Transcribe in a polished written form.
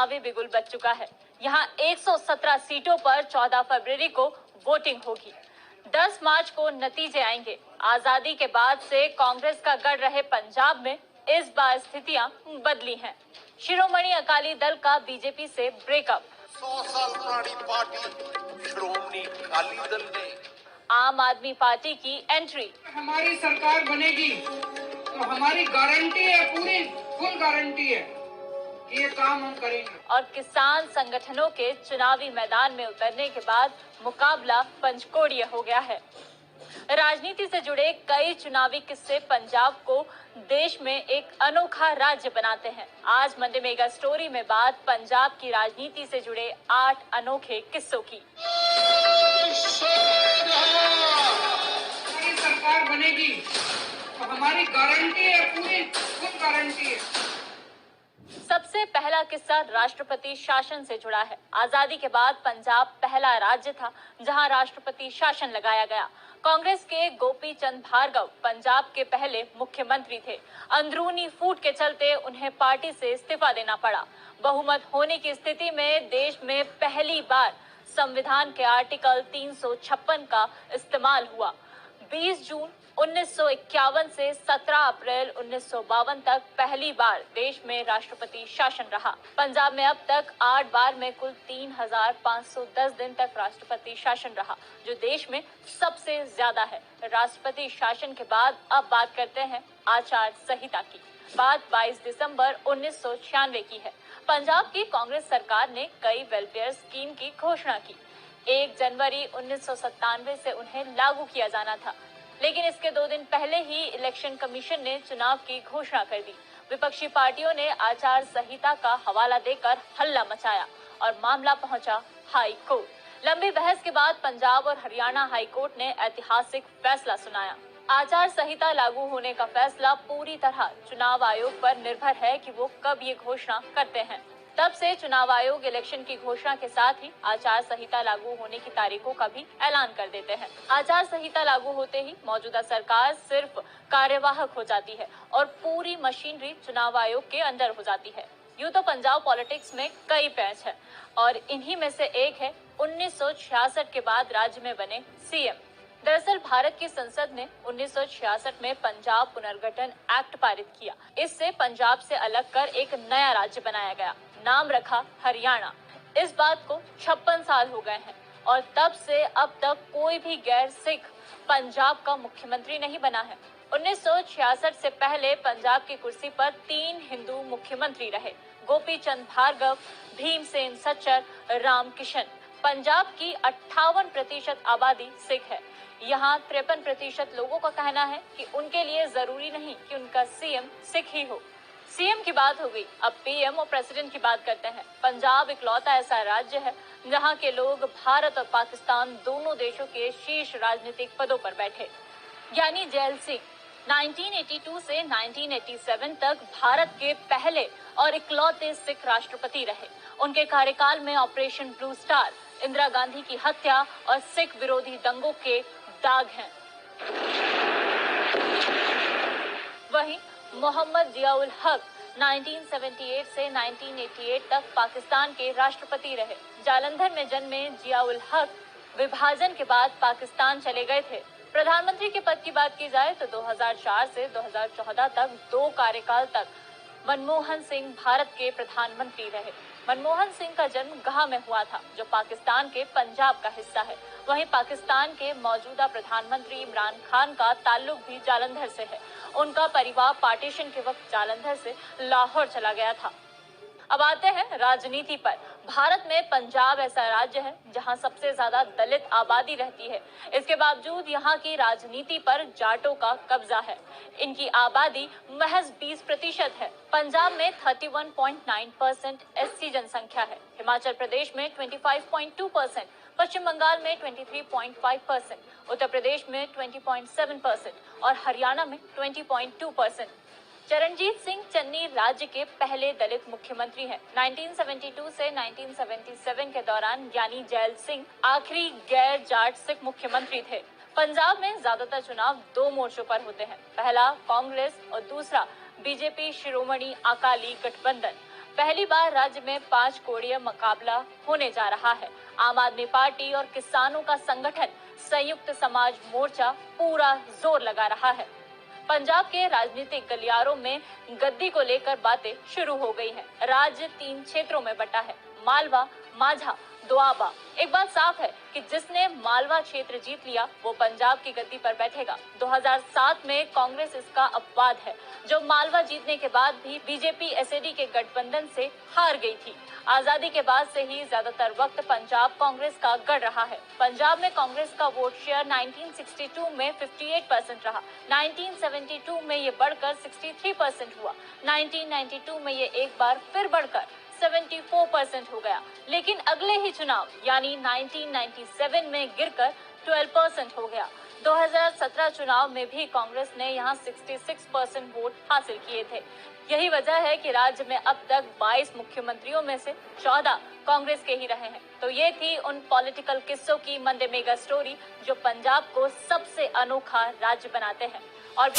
चुनावी बिगुल बज चुका है। यहाँ 117 सीटों पर 14 फरवरी को वोटिंग होगी। 10 मार्च को नतीजे आएंगे। आजादी के बाद से कांग्रेस का गढ़ रहे पंजाब में इस बार स्थितियां बदली हैं। शिरोमणि अकाली दल का बीजेपी से ब्रेकअप। 100 साल पुरानी पार्टी शिरोमणि अकाली दल ने आम आदमी पार्टी की एंट्री। हमारी सरकार बनेगी तो हमारी गारंटी है, पूरी फुल गारंटी है कि ये काम हम करेंगे। और किसान संगठनों के चुनावी मैदान में उतरने के बाद मुकाबला पंचकोणीय हो गया है। राजनीति से जुड़े कई चुनावी किस्से पंजाब को देश में एक अनोखा राज्य बनाते हैं। आज मंडे मेगा स्टोरी में बात पंजाब की राजनीति से जुड़े 8 अनोखे किस्सों की। हमारी सरकार बनेगी तो हमारी गारंटी है, पूरी फुल गारंटी है। सबसे पहला किस्सा राष्ट्रपति शासन से जुड़ा है। आजादी के बाद पंजाब पहला राज्य था जहां राष्ट्रपति शासन लगाया गया। कांग्रेस के गोपी चंद भार्गव पंजाब के पहले मुख्यमंत्री थे। अंदरूनी फूट के चलते उन्हें पार्टी से इस्तीफा देना पड़ा। बहुमत होने की स्थिति में देश में पहली बार संविधान के आर्टिकल 356 का इस्तेमाल हुआ। 20 जून 1951 से 17 अप्रैल 1952 तक पहली बार देश में राष्ट्रपति शासन रहा। पंजाब में अब तक 8 बार में कुल 3510 दिन तक राष्ट्रपति शासन रहा, जो देश में सबसे ज्यादा है। राष्ट्रपति शासन के बाद अब बात करते हैं आचार संहिता की। बात 22 दिसंबर 1996 की है। पंजाब की कांग्रेस सरकार ने कई वेलफेयर स्कीम की घोषणा की। 1 जनवरी 1997 से उन्हें लागू किया जाना था, लेकिन इसके 2 दिन पहले ही इलेक्शन कमीशन ने चुनाव की घोषणा कर दी। विपक्षी पार्टियों ने आचार संहिता का हवाला देकर हल्ला मचाया और मामला पहुंचा हाई कोर्ट। लंबी बहस के बाद पंजाब और हरियाणा हाई कोर्ट ने ऐतिहासिक फैसला सुनाया। आचार संहिता लागू होने का फैसला पूरी तरह चुनाव आयोग पर निर्भर है कि वो कब ये घोषणा करते हैं। तब से चुनाव आयोग इलेक्शन की घोषणा के साथ ही आचार संहिता लागू होने की तारीखों का भी ऐलान कर देते हैं। आचार संहिता लागू होते ही मौजूदा सरकार सिर्फ कार्यवाहक हो जाती है और पूरी मशीनरी चुनाव आयोग के अंदर हो जाती है। यूं तो पंजाब पॉलिटिक्स में कई पैच है और इन्हीं में से एक है 1966 के बाद राज्य में बने सीएम। दरअसल भारत की संसद ने 1966 में पंजाब पुनर्गठन एक्ट पारित किया। इससे पंजाब से अलग कर एक नया राज्य बनाया गया, नाम रखा हरियाणा। इस बात को 56 साल हो गए हैं और तब से अब तक कोई भी गैर सिख पंजाब का मुख्यमंत्री नहीं बना है। 1966 से पहले पंजाब की कुर्सी पर 3 हिंदू मुख्यमंत्री रहे, गोपी चंद भार्गव, भीमसेन सच्चर, राम किशन। पंजाब की 58% आबादी सिख है। यहाँ 53% लोगों का कहना है कि उनके लिए जरूरी नहीं कि उनका सीएम सिख ही हो। सीएम की बात हो गई, अब पीएम और प्रेसिडेंट की बात करते हैं। पंजाब इकलौता ऐसा राज्य है जहाँ के लोग भारत और पाकिस्तान दोनों देशों के शीर्ष राजनीतिक पदों पर बैठे। यानी जैल सिंह 1982 से 1987 तक भारत के पहले और इकलौते सिख राष्ट्रपति रहे। उनके कार्यकाल में operation blue star, Indira Gandhi की हत्या और सिख विरोधी दंगों के दाग हैं। वहीं मोहम्मद जियाउल हक 1978 से 1988 तक पाकिस्तान के राष्ट्रपति रहे। जालंधर में जन्मे जियाउल हक विभाजन के बाद पाकिस्तान चले गए थे। प्रधानमंत्री के पद की बात की जाए तो 2004 से 2014 तक 2 कार्यकाल तक मनमोहन सिंह भारत के प्रधानमंत्री रहे। मनमोहन सिंह का जन्म गाह में हुआ था, जो पाकिस्तान के पंजाब का हिस्सा है। वहीं पाकिस्तान के मौजूदा प्रधानमंत्री इमरान खान का ताल्लुक भी जालंधर से है। उनका परिवार पार्टीशन के वक्त जालंधर से लाहौर चला गया था। अब आते हैं राजनीति पर। भारत में पंजाब ऐसा राज्य है जहां सबसे ज्यादा दलित आबादी रहती है। इसके बावजूद यहां की राजनीति पर जाटों का कब्जा है। इनकी आबादी महज 20% है। पंजाब में 31.9% एससी जनसंख्या है। हिमाचल प्रदेश में 25.2%, पश्चिम बंगाल में 23.5%, उत्तर प्रदेश में 20.7% और हरियाणा में 20.2%। चरणजीत सिंह चन्नी राज्य के पहले दलित मुख्यमंत्री हैं। 1972 से 1977 के दौरान यानी जैल सिंह आखिरी गैर जाट सिख मुख्यमंत्री थे। पंजाब में ज्यादातर चुनाव 2 मोर्चों पर होते हैं। पहला कांग्रेस और दूसरा बीजेपी शिरोमणि अकाली गठबंधन। पहली बार राज्य में 5 कोणीय मुकाबला होने जा रहा है। आम आदमी पार्टी और किसानों का संगठन संयुक्त समाज मोर्चा पूरा जोर लगा रहा है। पंजाब के राजनीतिक गलियारों में गद्दी को लेकर बातें शुरू हो गई हैं। राज्य 3 क्षेत्रों में बटा है, मालवा, माझा, दोआबा। एक बात साफ है कि जिसने मालवा क्षेत्र जीत लिया वो पंजाब की गद्दी पर बैठेगा। 2007 में कांग्रेस इसका अपवाद है, जो मालवा जीतने के बाद भी बीजेपी एसएडी के गठबंधन से हार गई थी। आजादी के बाद से ही ज्यादातर वक्त पंजाब कांग्रेस का गढ़ रहा है। पंजाब में कांग्रेस का वोट शेयर 1962 में 58% रहा, 1972 में ये बढ़कर 63% हुआ, 1992 में ये एक बार फिर बढ़कर 74% हो गया, लेकिन अगले ही चुनाव यानी 1997 में गिरकर 12% हो गया। 2017 चुनाव में भी कांग्रेस ने यहां 66% वोट हासिल किए थे। यही वजह है कि राज्य में अब तक 22 मुख्यमंत्रियों में से 14 कांग्रेस के ही रहे हैं। तो ये थी उन पॉलिटिकल किस्सों की मंडे मेगा स्टोरी जो पंजाब को सबसे अनोखा राज्य बनाते हैं। और